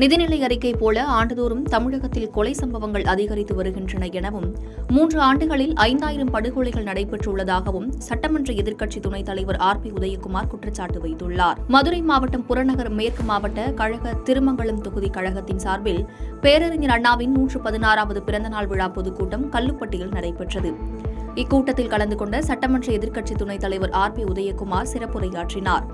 நிதிநிலை அறிக்கை போல ஆண்டுதோறும் தமிழகத்தில் கொலை சம்பவங்கள் அதிகரித்து வருகின்றன எனவும் 3 ஆண்டுகளில் 5000 படுகொலைகள் நடைபெற்றுள்ளதாகவும் சட்டமன்ற எதிர்க்கட்சி துணைத் தலைவர் RP உதயகுமார் குற்றச்சாட்டு வைத்துள்ளார். மதுரை மாவட்டம் புறநகர் மேற்கு மாவட்ட கழக திருமங்கலம் தொகுதி கழகத்தின் சார்பில் பேரறிஞர் அண்ணாவின் 116வது பிறந்தநாள் விழா பொதுக்கூட்டம் கல்லுப்பட்டியில் நடைபெற்றது. இக்கூட்டத்தில் கலந்து கொண்ட சட்டமன்ற எதிர்க்கட்சி துணைத் தலைவர் RP உதயகுமார் சிறப்புரையாற்றினார்.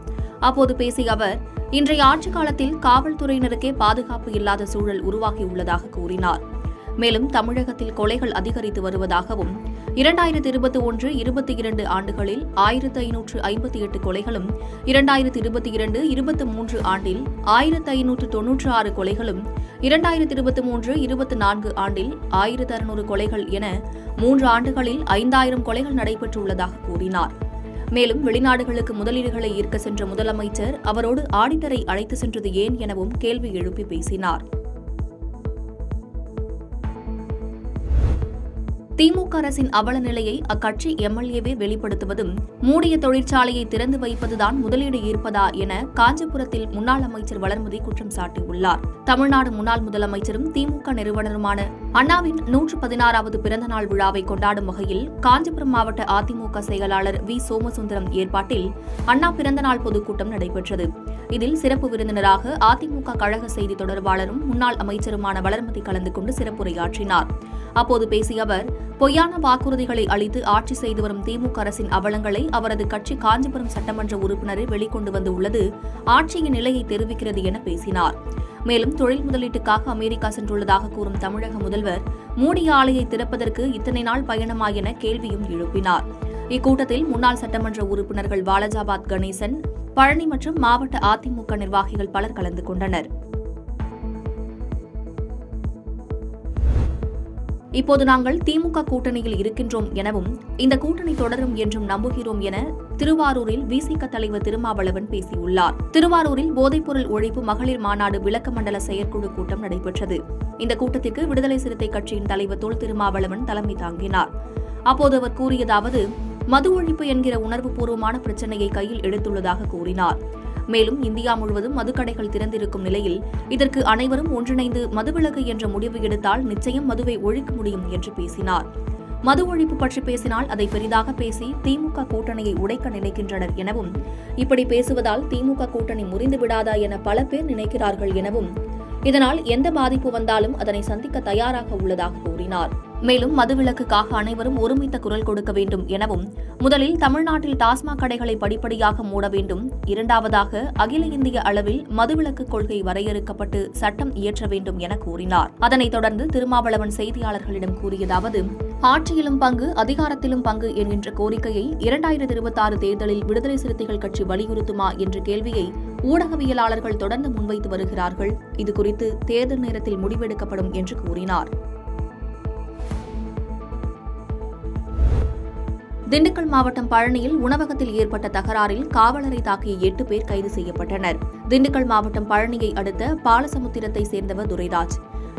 அப்போது பேசிய அவர், இன்றைய ஆட்சிக் காலத்தில் காவல்துறையினருக்கே பாதுகாப்பு இல்லாத சூழல் உருவாகியுள்ளதாக கூறினார். மேலும் தமிழகத்தில் கொலைகள் அதிகரித்து வருவதாகவும் 2021-22 ஆண்டுகளில் 1558 கொலைகளும் 2022-23 ஆண்டில் 1596 கொலைகளும் 2023-24 ஆண்டில் 1600 கொலைகள் என 3 ஆண்டுகளில் 5000 கொலைகள் நடைபெற்றுள்ளதாக கூறினார். மேலும் வெளிநாடுகளுக்கு முதலீடுகளை ஈர்க்க சென்ற முதலமைச்சர் அவரோடு ஆடிட்டரை அழைத்து சென்றது ஏன் எனவும் கேள்வி எழுப்பி பேசினார். திமுக அரசின் அவல நிலையை அக்கட்சி MLA-வே வெளிப்படுத்துவதும் மூடிய தொழிற்சாலையை திறந்து வைப்பதுதான் முதலீடு ஈர்ப்பதா என காஞ்சிபுரத்தில் முன்னாள் அமைச்சர் வளர்மதி குற்றம் சாட்டியுள்ளார். தமிழ்நாடு முன்னாள் முதலமைச்சரும் திமுக நிறுவனருமான அண்ணாவின் 116வது பிறந்தநாள் விழாவை கொண்டாடும் வகையில் காஞ்சிபுரம் மாவட்ட அதிமுக செயலாளர் V. சோமசுந்தரம் ஏற்பாட்டில் அண்ணா பிறந்தநாள் பொதுக்கூட்டம் நடைபெற்றது. இதில் சிறப்பு விருந்தினராக அதிமுக கழக செய்தி தொடர்பாளரும் முன்னாள் அமைச்சருமான வளர்மதி கலந்து கொண்டு சிறப்புரையாற்றினார். அப்போது பேசிய அவர், பொய்யான வாக்குறுதிகளை அளித்து ஆட்சி செய்து வரும் திமுக அரசின் அவலங்களை அவரது கட்சி காஞ்சிபுரம் சட்டமன்ற உறுப்பினரை வெளிக்கொண்டு வந்துள்ளது ஆட்சியின் நிலையை தெரிவிக்கிறது என பேசினார். மேலும் தொழில் முதலீட்டுக்காக அமெரிக்கா சென்றுள்ளதாக கூறும் தமிழக முதல்வர் மூடிய ஆலையை திறப்பதற்கு இத்தனை நாள் பயணமா என கேள்வியும் எழுப்பினார். இக்கூட்டத்தில் முன்னாள் சட்டமன்ற உறுப்பினர்கள் வாலஜாபாத் கணேசன், பழனி மற்றும் மாவட்ட அதிமுக நிர்வாகிகள் பலர் கலந்து கொண்டனர். இப்போது நாங்கள் திமுக கூட்டணியில் இருக்கின்றோம் எனவும் இந்த கூட்டணி தொடரும் என்றும் நம்புகிறோம் என திருவாரூரில் VCK தலைவர் திருமாவளவன் பேசியுள்ளார். திருவாரூரில் போதைப்பொருள் ஒழிப்பு மகளிர் மாநாடு விளக்க மண்டல செயற்குழு கூட்டம் நடைபெற்றது. இந்த கூட்டத்திற்கு விடுதலை சிறுத்தை கட்சியின் தலைவர் தொல் திருமாவளவன் தலைமை தாங்கினார். அப்போது அவர் கூறியதாவது, மது ஒழிப்பு என்கிற உணர்வுபூர்வமான பிரச்சினையை கையில் எடுத்துள்ளதாக கூறினார். மேலும் இந்தியா முழுவதும் மதுக்கடைகள் திறந்திருக்கும் நிலையில் இதற்கு அனைவரும் ஒன்றிணைந்து மதுவிலக்கு என்ற முடிவு எடுத்தால் நிச்சயம் மதுவை ஒழிக்க முடியும் என்று பேசினார். மது ஒழிப்பு பற்றி பேசினால் அதை பெரிதாக பேசி திமுக கூட்டணியை உடைக்க நினைக்கின்றனர் எனவும், இப்படி பேசுவதால் திமுக கூட்டணி முறிந்து விடாதா என பல பேர் நினைக்கிறார்கள் எனவும், இதனால் எந்த பாதிப்பு வந்தாலும் அதனை சந்திக்க தயாராக உள்ளதாக கூறினார். மேலும் மதுவிலக்குக்காக அனைவரும் ஒருமித்த குரல் கொடுக்க வேண்டும் எனவும், முதலில் தமிழ்நாட்டில் டாஸ்மாக் கடைகளை படிப்படியாக மூட வேண்டும், இரண்டாவதாக அகில இந்திய அளவில் மதுவிலக்கு கொள்கை வரையறுக்கப்பட்டு சட்டம் இயற்ற வேண்டும் என கூறினார். அதனைத் தொடர்ந்து திருமாவளவன் செய்தியாளர்களிடம் கூறியதாவது, ஆட்சியிலும் பங்கு அதிகாரத்திலும் பங்கு என்கின்ற கோரிக்கையை 2026 தேர்தலில் விடுதலை சிறுத்தைகள் கட்சி வலியுறுத்துமா என்ற கேள்வியை ஊடகவியலாளர்கள் தொடர்ந்து முன்வைத்து வருகிறார்கள். இதுகுறித்து தேர்தல் நேரத்தில் முடிவெடுக்கப்படும் என்று கூறினார். திண்டுக்கல் மாவட்டம் பழனியில் உணவகத்தில் ஏற்பட்ட தகராறில் காவலரை தாக்கிய 8 பேர் கைது செய்யப்பட்டனர். திண்டுக்கல் மாவட்டம் பழனியை அடுத்த பாலசமுத்திரத்தை சேர்ந்தவர் துரைராஜ்.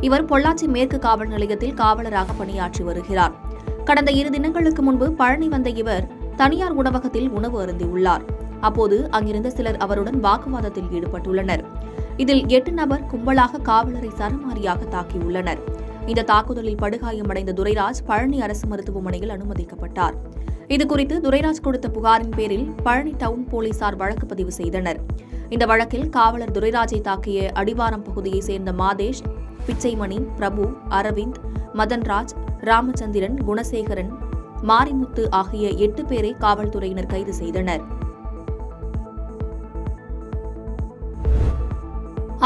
இவர் பொள்ளாச்சி மேற்கு காவல் நிலையத்தில் காவலராக பணியாற்றி வருகிறார். கடந்த 2 தினங்களுக்கு முன்பு பழனி வந்த இவர் தனியார் உணவகத்தில் உணவு அருந்தியுள்ளார். அப்போது அங்கிருந்த சிலர் அவருடன் வாக்குவாதத்தில் ஈடுபட்டுள்ளனர். இதில் 8 நபர் கும்பலாக காவலரை சரமாரியாக தாக்கியுள்ளனர். இந்த தாக்குதலில் படுகாயமடைந்த துரைராஜ் பழனி அரசு மருத்துவமனையில் அனுமதிக்கப்பட்டார். இதுகுறித்து துரைராஜ் கொடுத்த புகாரின் பேரில் பழனி டவுன் போலீசார் வழக்கு பதிவு செய்தனர். இந்த வழக்கில் காவலர் துரைராஜை தாக்கிய அடிவாரம் பகுதியைச் சேர்ந்த மாதேஷ், பிச்சைமணி, பிரபு, அரவிந்த், மதன்ராஜ், ராமச்சந்திரன், குணசேகரன், மாரிமுத்து ஆகிய 8 பேரை காவல்துறையினர் கைது செய்தனர்.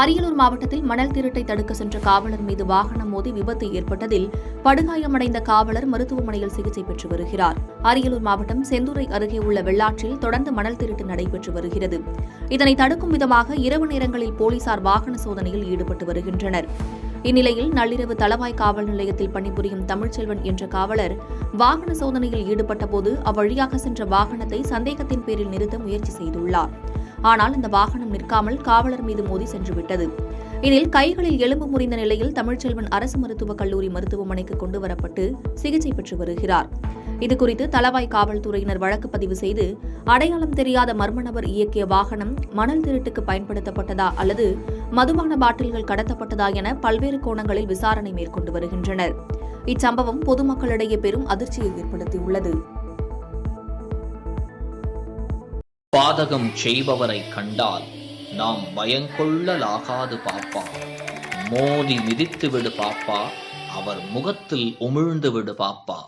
அரியலூர் மாவட்டத்தில் மணல் திருட்டை தடுக்க சென்ற காவலர் மீது வாகனம் மோதி விபத்து ஏற்பட்டதில் படுகாயமடைந்த காவலர் மருத்துவமனையில் சிகிச்சை பெற்று வருகிறார். அரியலூர் மாவட்டம் செந்துறை அருகே உள்ள வெள்ளாற்றில் தொடர்ந்து மணல் திருட்டு நடைபெற்று வருகிறது. இதனை தடுக்கும் விதமாக இரவு நேரங்களில் போலீசார் வாகன சோதனையில் ஈடுபட்டு வருகின்றனர். இந்நிலையில் நள்ளிரவு தளவாய் காவல் நிலையத்தில் பணிபுரியும் தமிழ்ச்செல்வன் என்ற காவலர் வாகன சோதனையில் ஈடுபட்டபோது அவ்வழியாக சென்ற வாகனத்தை சந்தேகத்தின் பேரில் நிறுத்த முயற்சி செய்துள்ளார். ஆனால் இந்த வாகனம் நிற்காமல் காவலர் மீது மோதி சென்றுவிட்டது. இதில் கைகளில் எலும்பு முறிந்த நிலையில் தமிழ்ச்செல்வன் அரசு மருத்துவக் கல்லூரி மருத்துவமனைக்கு கொண்டுவரப்பட்டு சிகிச்சை பெற்று வருகிறார். இதுகுறித்து தளவாய் காவல்துறையினர் வழக்கு பதிவு செய்து அடையாளம் தெரியாத மர்ம நபர் இயக்கிய வாகனம் மணல் திருட்டுக்கு பயன்படுத்தப்பட்டதா அல்லது மதுபான பாட்டில்கள் கடத்தப்பட்டதா என பல்வேறு கோணங்களில் விசாரணை மேற்கொண்டு வருகின்றனர். இச்சம்பவம் பொதுமக்களிடையே பெரும் அதிர்ச்சியை ஏற்படுத்தியுள்ளது. பாதகம் செய்பவரை கண்டால் நாம் பயங்கொள்ளலாகாது பாப்பா, மோதி மிதித்து விடு பாப்பா, அவர் முகத்தில் உமிழ்ந்து விடு பாப்பா.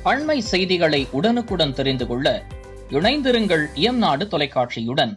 அண்மை செய்திகளை உடனுக்குடன் தெரிந்து கொள்ள இணைந்திருங்கள் இயம்நாடு தொலைக்காட்சியுடன்.